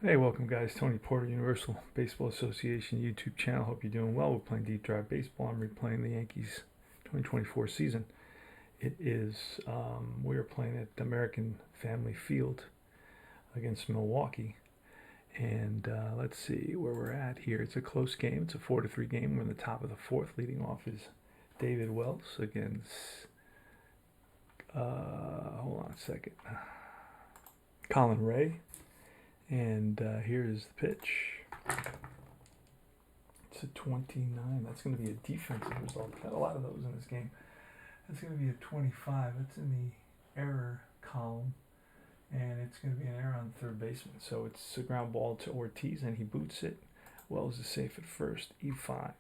Hey, welcome guys. Tony Porter, Universal Baseball Association YouTube channel. Hope you're doing well. We're playing Deep Drive Baseball. I'm replaying the Yankees 2024 season. We are playing at American Family Field against Milwaukee. And let's see where we're at here. It's a close game. It's a 4-3 game. We're in the top of the fourth. Leading off is David Wells against, hold on a second, Colin Ray. And here's the pitch. It's a 29. That's going to be a defensive result. Got a lot of those in this game. That's going to be a 25. That's in the error column. And it's going to be an error on third baseman. So it's a ground ball to Ortiz, and he boots it. Wells is safe at first. E5.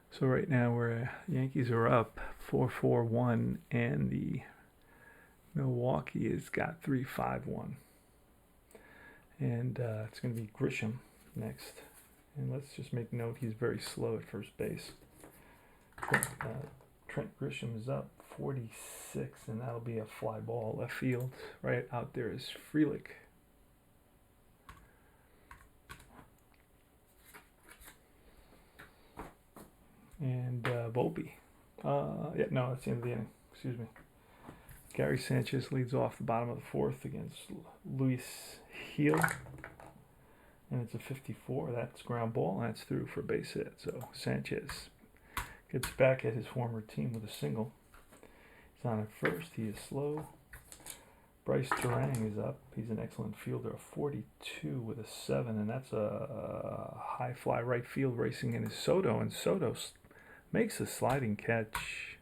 So right now Yankees are up 4-4-1, and the Milwaukee has got 3-5-1. And it's going to be Grisham next. And let's just make note he's very slow at first base. Trent Grisham is up 46, and that'll be a fly ball left field. Right out there is Frelick. And Volpe. That's the end of the inning. Excuse me. Gary Sanchez leads off the bottom of the fourth against Luis Gil. And it's a 54. That's ground ball, and that's through for a base hit. So Sanchez gets back at his former team with a single. He's on at first. He is slow. Bryce Turang is up. He's an excellent fielder, a 42 with a 7, and that's a high fly right field racing in his Soto, and Soto makes a sliding catch.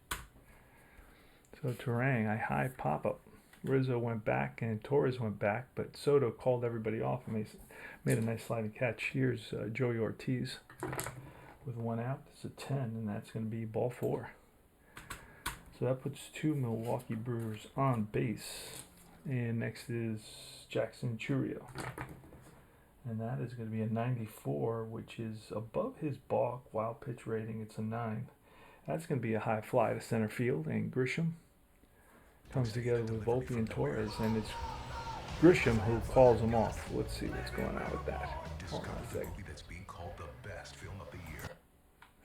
So Turang, a high pop-up. Rizzo went back and Torres went back, but Soto called everybody off and made a nice sliding catch. Here's Joey Ortiz with one out. It's a 10, and that's going to be ball 4. So that puts 2 Milwaukee Brewers on base. And next is Jackson Chourio. And that is going to be a 94, which is above his balk wild pitch rating. It's a 9. That's going to be a high fly to center field, and Grisham comes together with Volpe and Torres, and it's Grisham who calls him off. Let's see what's going on with that. Hold on a second.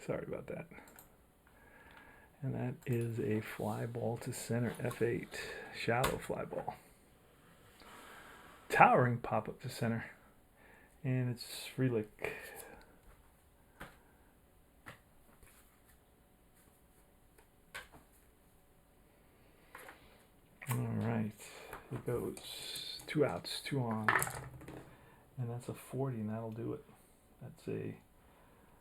Sorry about that. And that is a fly ball to center, F8, shallow fly ball. Towering pop up to center, and it's Frelick. Alright, it goes 2 outs, 2 on, and that's a 40, and that'll do it. That's a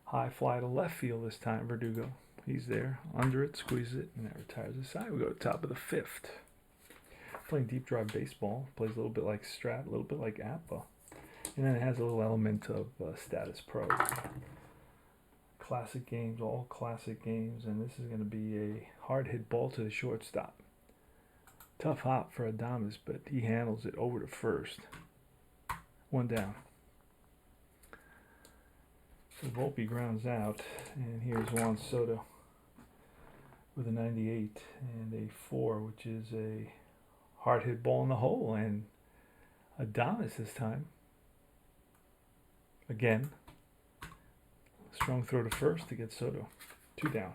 high fly to left field this time, Verdugo. He's there, under it, squeezes it, and that retires the side. We go to top of the 5th. Playing deep drive baseball, plays a little bit like Strat, a little bit like Appa, and then it has a little element of Status Pro. Classic games, all classic games, and this is going to be a hard hit ball to the shortstop. Tough hop for Adames, but he handles it over to first. 1 down. So Volpe grounds out, and here's Juan Soto with a 98 and a 4, which is a hard hit ball in the hole, and Adames this time. Again, strong throw to first to get Soto. 2 down.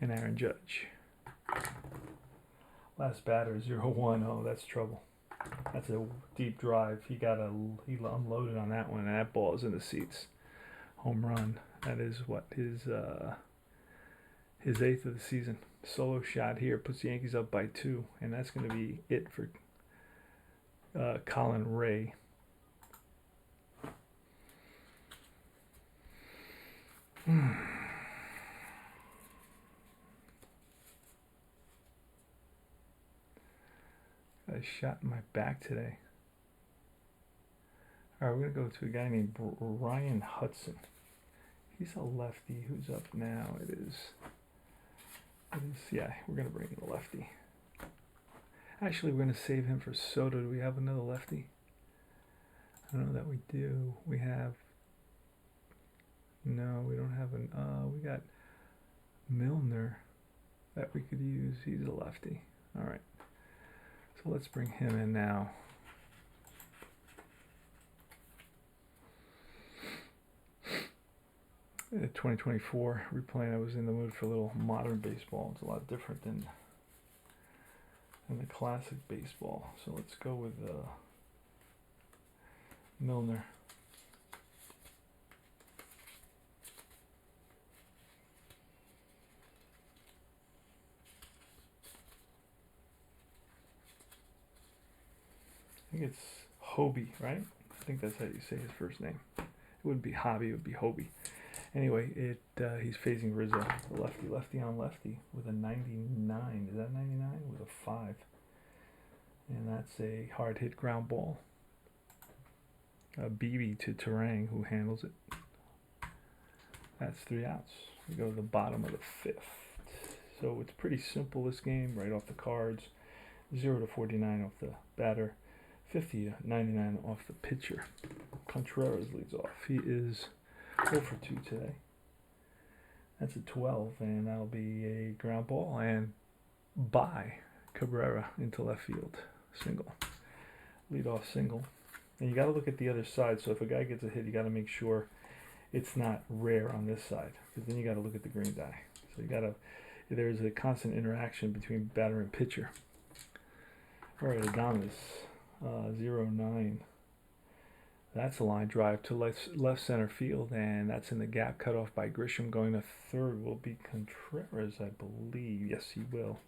And Aaron Judge. Last batter, 0-1. Oh, that's trouble. That's a deep drive. He unloaded on that one, and that ball is in the seats. Home run. That is what his 8th of the season. Solo shot here puts the Yankees up by 2, and that's going to be it for Colin Ray. Got a shot in my back today. Alright, we're going to go to a guy named Ryan Hudson. He's a lefty. Who's up now? We're going to bring in the lefty. Actually, we're going to save him for Soto. Do we have another lefty? I don't know that we do. No, we don't have we got Milner that we could use. He's a lefty. All right. So let's bring him in now. 2024 replaying. I was in the mood for a little modern baseball. It's a lot different than the classic baseball. So let's go with Milner. I think it's Hobie, right? I think that's how you say his first name. It wouldn't be Hobby, it would be Hobie. Anyway, he's facing Rizzo, the lefty on lefty with a 99. Is that 99? With a 5. And that's a hard hit ground ball. A BB to Terang, who handles it. That's 3 outs. We go to the bottom of the 5th. So it's pretty simple, this game, right off the cards. 0 to 49 off the batter. 50 to 99 off the pitcher. Contreras leads off. He is 0 for 2 today. That's a 12, and that'll be a ground ball and by Cabrera into left field. Single. Lead off single. And you got to look at the other side. So if a guy gets a hit, you got to make sure it's not rare on this side, because then you got to look at the green die. So you got to. There's a constant interaction between batter and pitcher. All right, Adames. 0-9. That's a line drive to left center field, and that's in the gap. Cut off by Grisham. Going to third will be Contreras, I believe. Yes, he will.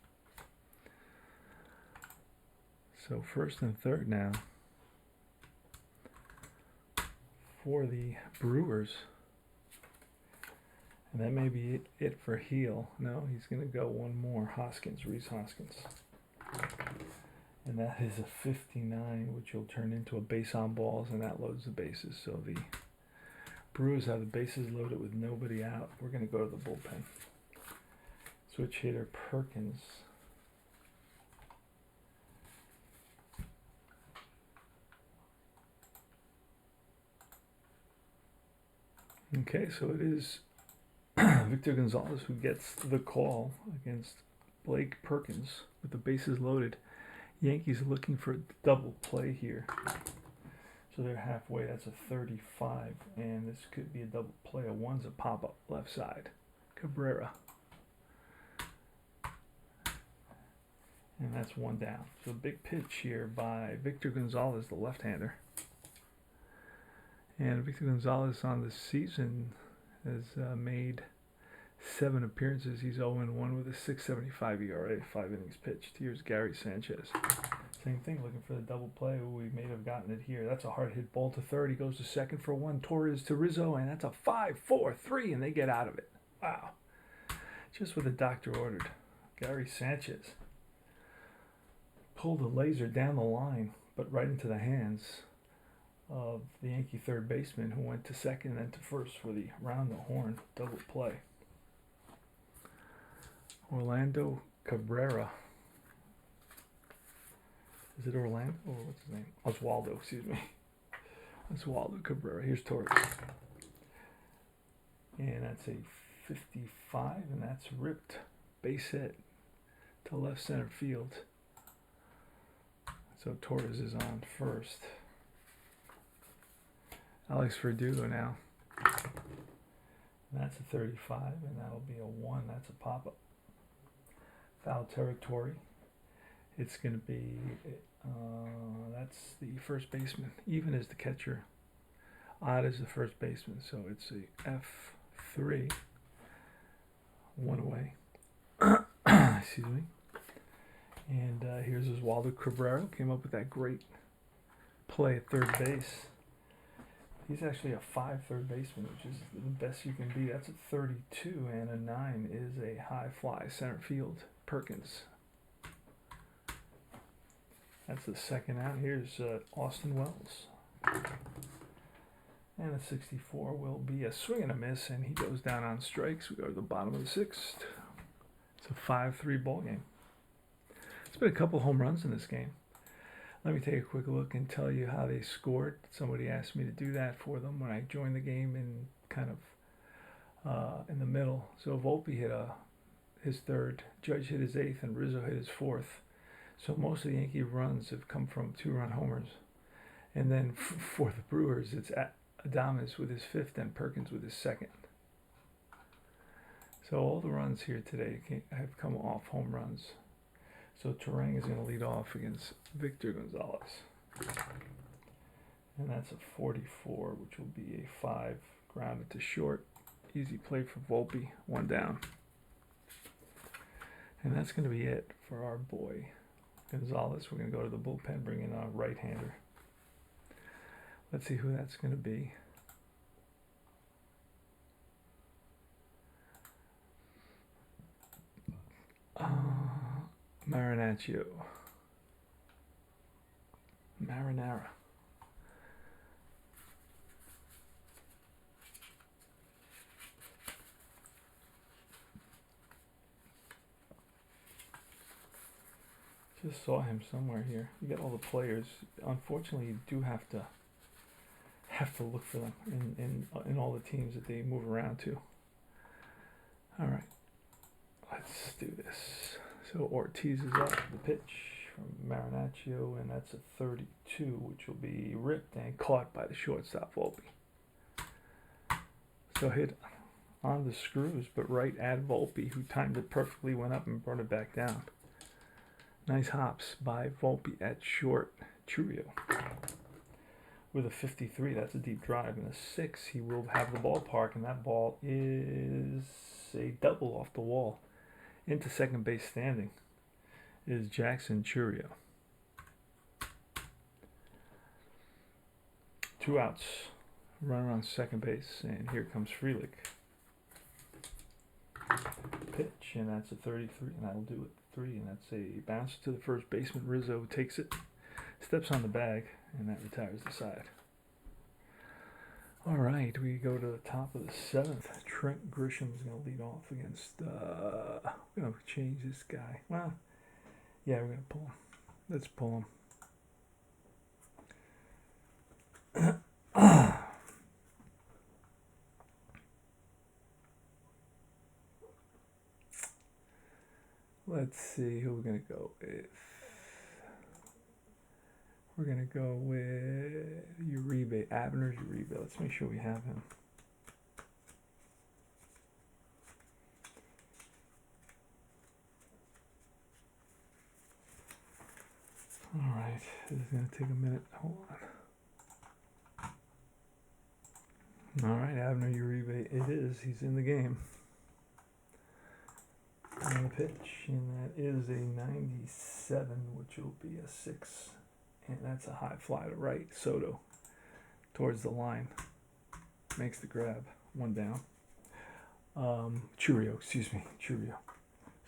So first and third now for the Brewers. And that may be it for Heel. No, he's going to go one more. Reese Hoskins. And that is a 59, which will turn into a base on balls, and that loads the bases. So the Brewers have the bases loaded with nobody out. We're going to go to the bullpen. Switch hitter Perkins. Okay, so it is Victor Gonzalez who gets the call against Blake Perkins with the bases loaded. Yankees looking for a double play here. So they're halfway. That's a 35. And this could be a double play. A 1's a pop-up left side. Cabrera. And that's 1 down. So a big pitch here by Victor Gonzalez, the left-hander. And Victor Gonzalez on the season has made 7 appearances. He's 0-1 with a 6.75 ERA, 5 innings pitched. Here's Gary Sanchez. Same thing, looking for the double play. We may have gotten it here. That's a hard hit ball to third. He goes to second for 1. Torres to Rizzo, and that's a 5-4-3, and they get out of it. Wow. Just what the doctor ordered. Gary Sanchez pulled a laser down the line, but right into the hands of the Yankee third baseman, who went to second and then to first for the round the horn double play. Orlando Cabrera. Is it Orlando? Or what's his name? Oswaldo, excuse me. Oswaldo Cabrera. Here's Torres. And that's a 55, and that's ripped. Base hit to left center field. So Torres is on first. Alex Verdugo now. And that's a 35, and that'll be a 1. That's a pop-up. Foul territory. It's going to be, that's the first baseman. Even as the catcher. Odd as the first baseman. So it's a F3. 1 away. Excuse me. And here's Oswaldo Cabrera. Came up with that great play at third base. He's actually a 5 third baseman, which is the best you can be. That's a 32, and a 9 is a high fly center field. Perkins. That's the second out. Here's Austin Wells. And a 64 will be a swing and a miss, and he goes down on strikes. We go to the bottom of the 6th. It's a 5-3 ball game. It's been a couple home runs in this game. Let me take a quick look and tell you how they scored. Somebody asked me to do that for them when I joined the game in kind of in the middle. So Volpe hit his 3rd, Judge hit his 8th, and Rizzo hit his 4th. So most of the Yankee runs have come from 2-run homers. And then for the Brewers, it's Adames with his 5th and Perkins with his 2nd. So all the runs here today have come off home runs. So Terang is going to lead off against Victor Gonzalez. And that's a 44, which will be a 5, grounded to short. Easy play for Volpe, 1 down. And that's going to be it for our boy Gonzalez. We're going to go to the bullpen, bring in a right-hander. Let's see who that's going to be. Marinaccio. Marinara. Just saw him somewhere here. You got all the players. Unfortunately, you do have to look for them in all the teams that they move around to. All right, let's do this. So Ortiz is up the pitch from Marinaccio, and that's a 32, which will be ripped and caught by the shortstop Volpe. So hit on the screws, but right at Volpe, who timed it perfectly, went up and brought it back down. Nice hops by Volpe at short. Churio with a 53. That's a deep drive. And a 6, he will have the ballpark, and that ball is a double off the wall. Into second base standing is Jackson Churio. 2 outs. Runner on second base, and here comes Frelick. Pitch, and that's a 33, and that'll do it. 3, and that's a bounce to the first baseman. Rizzo takes it, steps on the bag, and that retires the side. All right, we go to the top of the 7th. Trent Grisham is going to lead off against, we're going to change this guy. Well, yeah, we're going to pull him. Let's pull him. Let's see who we're going to go with. We're going to go with Uribe, Abner Uribe. Let's make sure we have him. All right, this is going to take a minute. Hold on. All right, Abner Uribe, it is. He's in the game. On the pitch, and that is a 97, which will be a 6, and that's a high fly to right. Soto towards the line makes the grab, 1 down. Churio.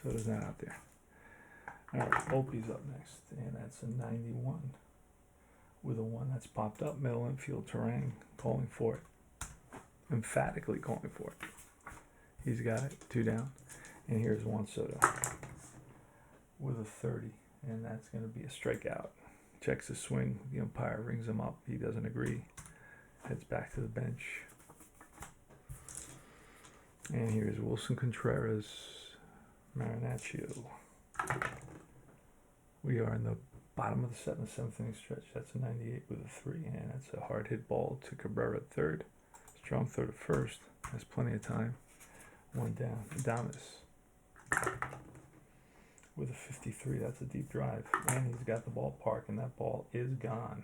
Soto's not out there. All right, Volpe's up next, and that's a 91 with a 1 that's popped up. Middle infield, Terang calling for it, emphatically calling for it. He's got it, 2 down. And here's Juan Soto with a 30, and that's going to be a strikeout. Checks the swing. The umpire rings him up. He doesn't agree. Heads back to the bench. And here's Wilson Contreras, Marinaccio. We are in the bottom of the 7th inning stretch. That's a 98 with a 3, and that's a hard hit ball to Cabrera at third. Strong throw to first. Has plenty of time. 1 down. Adames with a 53. That's a deep drive, and he's got the ballpark, and that ball is gone.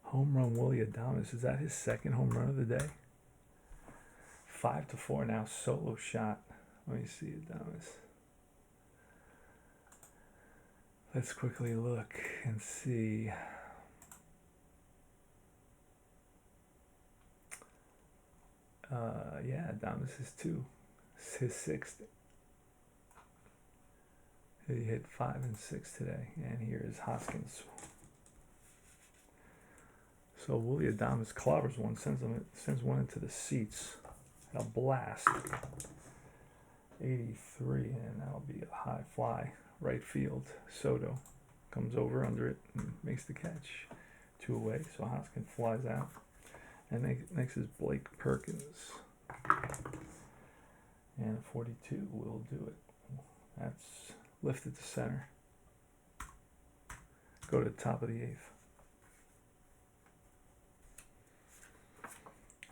Home run, Willie Adames. Is that his 2nd home run of the day? 5-4 now. Solo shot. Let me see Adames. Let's quickly look and see. Yeah, Adames is 2. It's his 6th. He hit 5 and 6 today, and here is Hoskins. So Willie Adames clobbers one, sends one into the seats. A blast. 83, and that'll be a high fly. Right field. Soto comes over under it and makes the catch. 2 away, so Hoskins flies out. And next is Blake Perkins. And a 42 will do it. That's lifted to center. Go to the top of the 8th.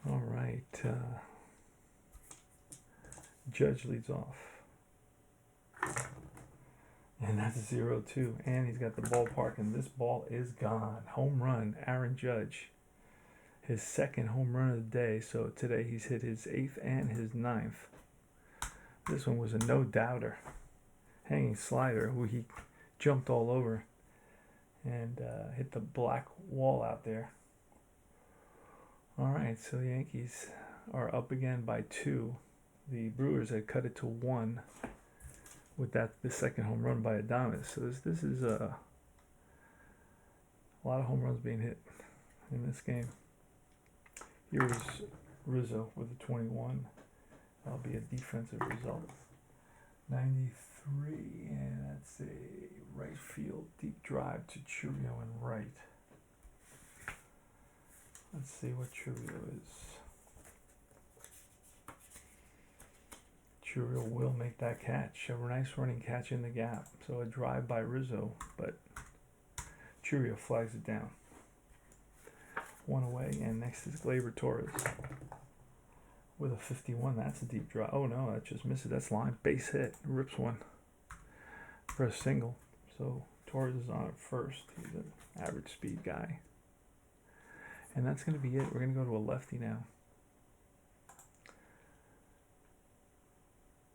All right. Judge leads off. And that's 0-2. And he's got the ballpark, and this ball is gone. Home run, Aaron Judge. His second home run of the day. So today he's hit his 8th and his 9th. This one was a no-doubter. Hanging slider, who he jumped all over and hit the black wall out there. All right, so the Yankees are up again by 2. The Brewers had cut it to 1 with the second home run by Adames. So this is a lot of home runs being hit in this game. Here was Rizzo with a 21. That'll be a defensive result. 93, and that's a right field deep drive to Churio and right. Let's see what Churio is. Churio will make that catch. A nice running catch in the gap. So a drive by Rizzo, but Churio flags it down. 1 away, and next is Gleyber Torres with a 51. That's a deep drive. Oh no, that just misses. That's line. Base hit. Rips one for a single. So Torres is on at first. He's an average speed guy. And that's going to be it. We're going to go to a lefty now.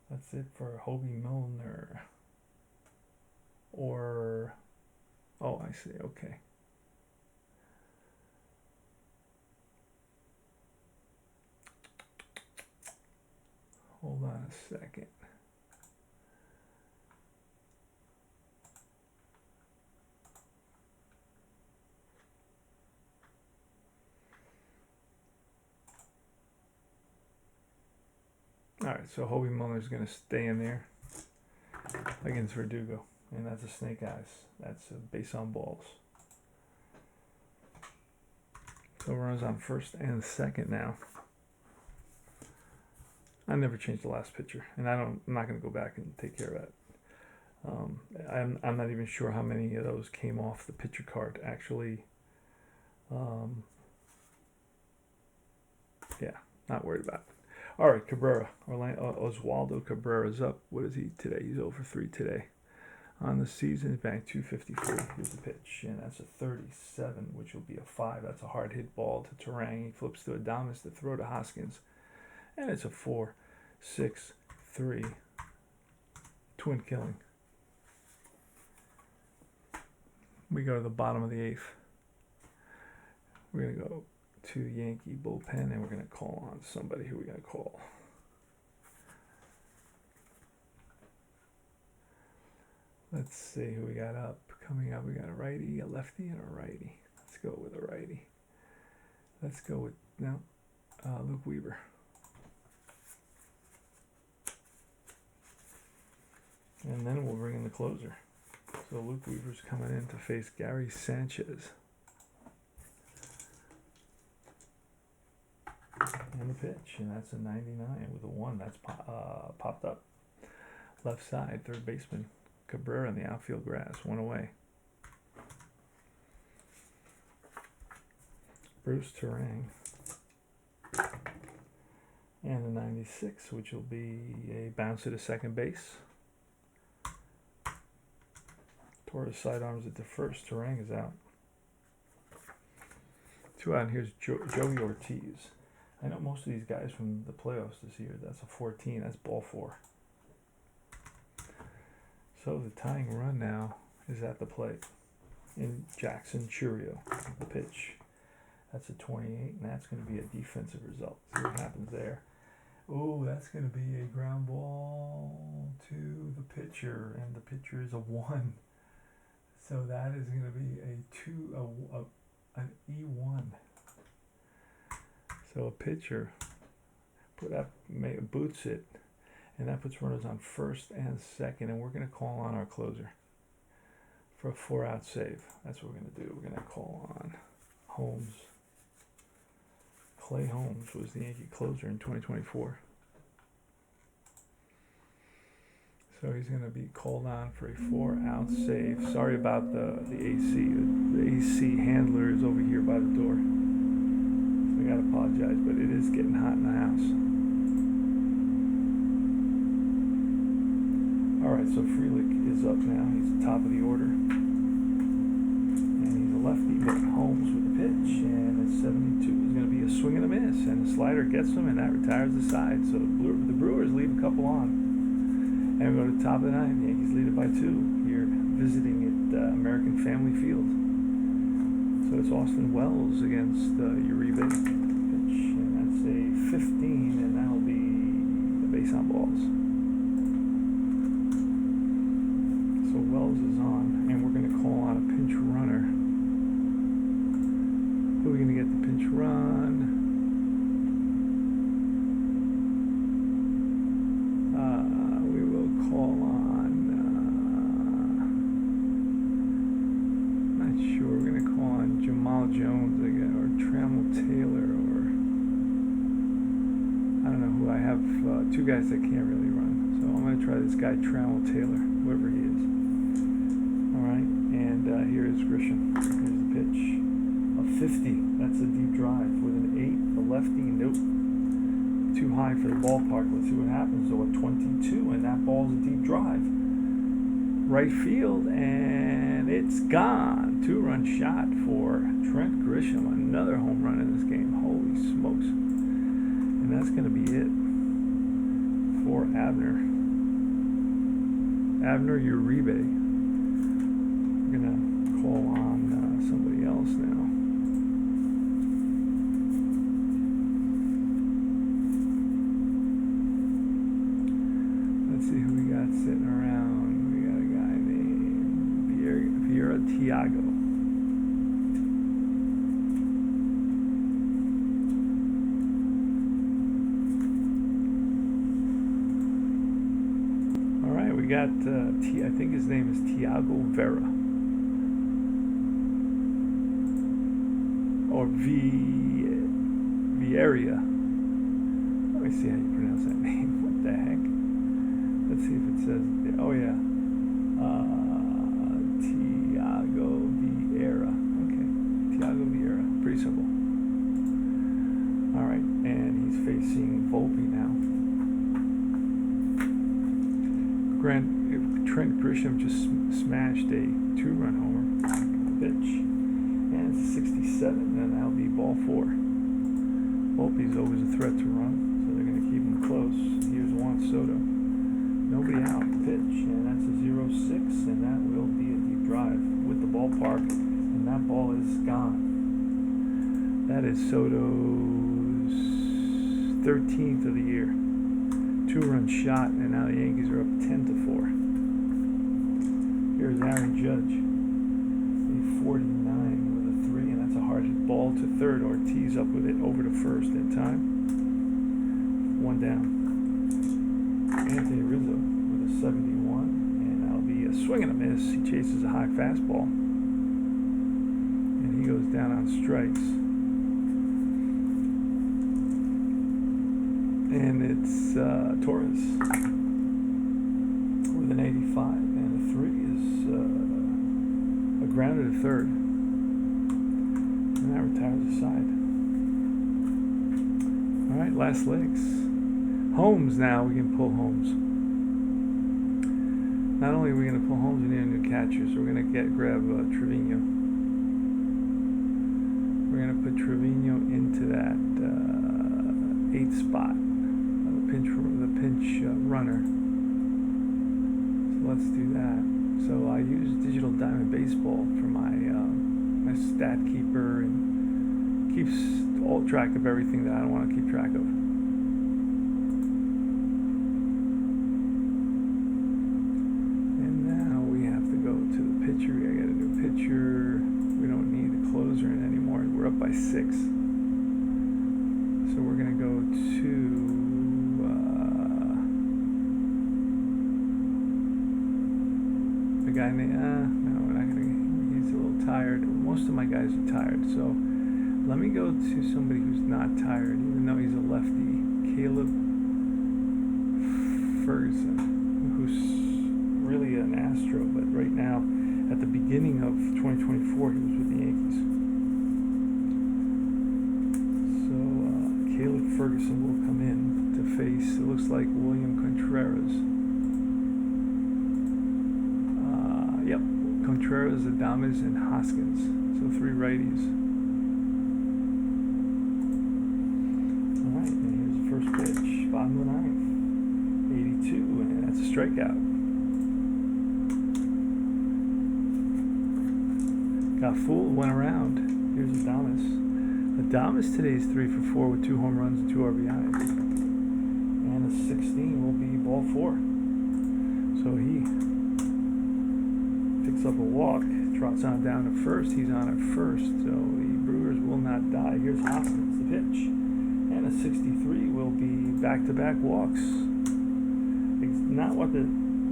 That's it for Hobie Milner. Or, oh, I see. Okay. Hold on a second. All right, so Hobie Milner's going to stay in there against Verdugo, and that's a snake eyes. That's a base on balls. So runners on first and second now. I never changed the last pitcher, and I'm not going to go back and take care of that. I'm not even sure how many of those came off the pitcher card actually. Yeah, not worried about it. All right, Cabrera. Oswaldo Cabrera's up. What is he today? He's over 3 today. On the season, he's batting .253. Here's the pitch, and that's a 37, which will be a 5. That's a hard hit ball to Terang. He flips to Adames to throw to Hoskins, and it's a 4-6-3. Twin killing. We go to the bottom of the 8th. We're going to go to Yankee bullpen, and we're going to call on somebody. Who we going to call? Let's see who we got up. Coming up, we got a righty, a lefty, and a righty. Let's go with a righty. Let's go with, Luke Weaver. And then we'll bring in the closer. So Luke Weaver's coming in to face Gary Sanchez. And the pitch, and that's a 99 with a 1. That's popped up. Left side, third baseman Cabrera in the outfield grass, 1 away. Bruce Terang. And the 96, which will be a bounce to second base. Torres sidearms it to first. Terang is out. 2 out, and here's Joey Ortiz. I know most of these guys from the playoffs this year. That's a 14. That's ball 4. So the tying run now is at the plate in Jackson Churio. The pitch. That's a 28, and that's going to be a defensive result. See what happens there. Oh, that's going to be a ground ball to the pitcher, and the pitcher is a 1. So that is going to be an E1. So a pitcher boots it, and that puts runners on first and second, and we're going to call on our closer for a 4-out save. That's what we're going to do. We're going to call on Holmes. Clay Holmes was the Yankee closer in 2024. So he's going to be called on for a 4-out save. Sorry about the AC. The AC handler is over here by the door. I gotta apologize, but it is getting hot in the house. Alright, so Frelick is up now. He's the top of the order. And he's a lefty. Holmes with the pitch. And it's 72. It's going to be a swing and a miss. And the slider gets him, and that retires the side. So the Brewers leave a couple on. And we go to the top of the ninth. Yankees lead it by 2 here, visiting at American Family Field. So it's Austin Wells against Uribe. Pitch. And that's a 15, and that'll be the base on balls. So Wells is on, and we're going to call on a pinch runner. Who are we going to get the pinch run? We will call on, not sure, we're going to call on Jamal Jones again, or Trammell Taylor, or I don't know who. I have 2 guys that can't really run. So I'm going to try this guy, Trammell Taylor, whoever he is. Here is Grisham. Here's the pitch. A 50. That's a deep drive with an 8. The lefty, nope. Too high for the ballpark. Let's see what happens. So a 22, and that ball's a deep drive. Right field, and it's gone. 2-run shot for Trent Grisham. Another home run in this game. Holy smokes. And that's going to be it for Abner. Abner Uribe. I'm going to call on somebody else now. Let's see who we got sitting around. We got a guy named Vieira Tiago. All right, we got I think his name is Tiago Vera. Or Vieira. Let me see how you pronounce that name. What the heck? Let's see if it says. Oh yeah, Tiago Vieira. Okay, Tiago Vieira. Pretty simple. All right, and he's facing Volpe now. Trent Grisham just smashed a 2-run homer. Pitch. And it's a 67, and that'll be ball 4. Volpe's always a threat to run, so they're going to keep him close. Here's Juan Soto. Nobody out. Pitch, and that's a 0-6, and that will be a deep drive with the ballpark, and that ball is gone. That is Soto's 13th of the year. 2-run shot, and now the Yankees are up 10-4. Here's Aaron Judge. A 49 with a 3, and that's a hard hit ball to third. Ortiz up with it over to first in time. 1 down. Anthony Rizzo with a 71, and that'll be a swing and a miss. He chases a high fastball, and he goes down on strikes. And it's Torres with an 85, and a 3 is a grounded to third, and that retires the side. All right, last legs. Holmes now. We can pull Holmes. Not only are we going to pull Holmes, we need a new catcher, so we're going to grab Trevino. We're going to put Trevino into that 8th spot. The pinch runner. So let's do that. So I use Digital Diamond Baseball for my my stat keeper, and keeps all track of everything that I don't want to keep track of. And now we have to go to the pitcher. I got a new pitcher. We don't need the closer in anymore. We're up by 6. So we're gonna go to guy named, no, we're not gonna, he's a little tired. Most of my guys are tired, so let me go to somebody who's not tired, even though he's a lefty. Caleb Ferguson, who's really an Astro, but right now, at the beginning of 2024, he was with the Yankees. So Caleb Ferguson will come in to face, it looks like, William Contreras. Contreras, Adames, and Hoskins. So 3 righties. Alright, and here's the first pitch. Bottom of the 9th. 82, and that's a strikeout. Got fooled, went around. Here's Adames. Adames today is 3 for 4 with 2 home runs and 2 RBIs. And a 16 will be ball 4. So he picks up a walk, trots on down to first. He's on at first, so the Brewers will not die. Here's Hoskins, the pitch. And a 63 will be back-to-back walks. It's not what the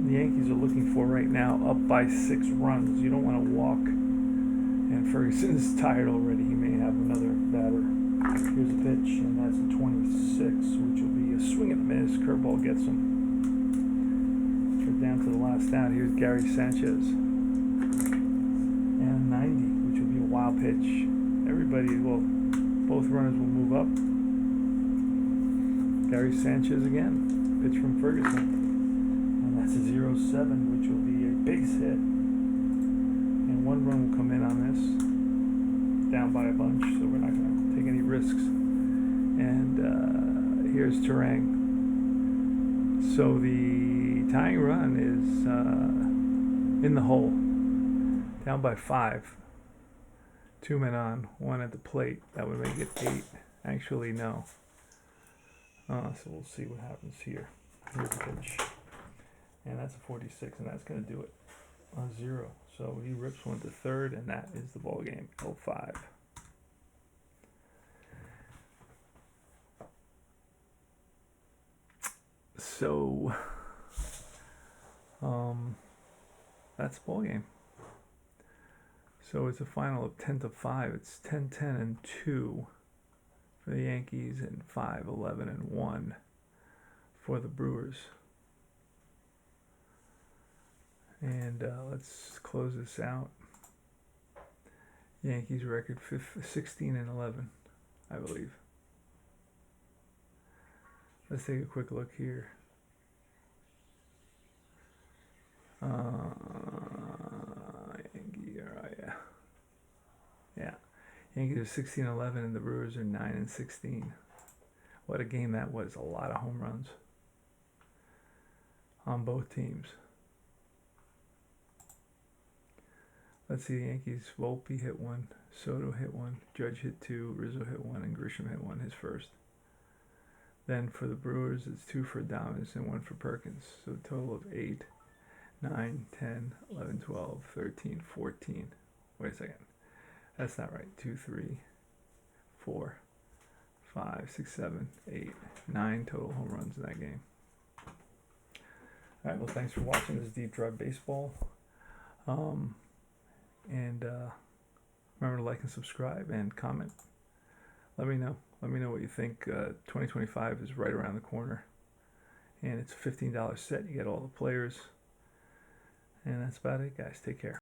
Yankees are looking for right now, up by 6 runs. You don't want to walk. And Ferguson is tired already. He may have another batter. Here's a pitch, and that's a 26, which will be a swing and a miss. Curveball gets him. We're down to the last out. Here's Gary Sanchez. And a 90, which will be a wild pitch. Everybody, well, both runners will move up. Gary Sanchez again. Pitch from Ferguson. And that's a 0-7, which will be a base hit. And 1 run will come in on this. Down by a bunch, so we're not going to take any risks. And here's Terang. So the tying run is in the hole. Down by 5. 2 men on, 1 at the plate. That would make it 8. Actually, no. So we'll see what happens here. Here's the pitch. And that's a 46, and that's going to do it. A 0. So he rips 1 to third, and that is the ball game. 0-5. So that's the ball game. So it's a final of 10-5. It's 10-10 and 2 for the Yankees, and 5-11 and 1 for the Brewers. And let's close this out. Yankees record 16 and 11, I believe. Let's take a quick look here. Yeah. Yankees are 16-11 and the Brewers are 9-16. What a game that was. A lot of home runs on both teams. Let's see, the Yankees, Volpe hit 1, Soto hit 1, Judge hit 2, Rizzo hit 1, and Grisham hit 1, his first. Then for the Brewers, it's 2 for Adames and 1 for Perkins. So a total of 8, 9, 10, 11, 12, 13, 14. Wait a second. That's not right. 2, 3, 4, 5, 6, 7, 8, 9 total home runs in that game. All right, well, thanks for watching this Deep Drive Baseball. And remember to like and subscribe and comment. Let me know. Let me know what you think. 2025 is right around the corner. And it's a $15 set. You get all the players. And that's about it, guys. Take care.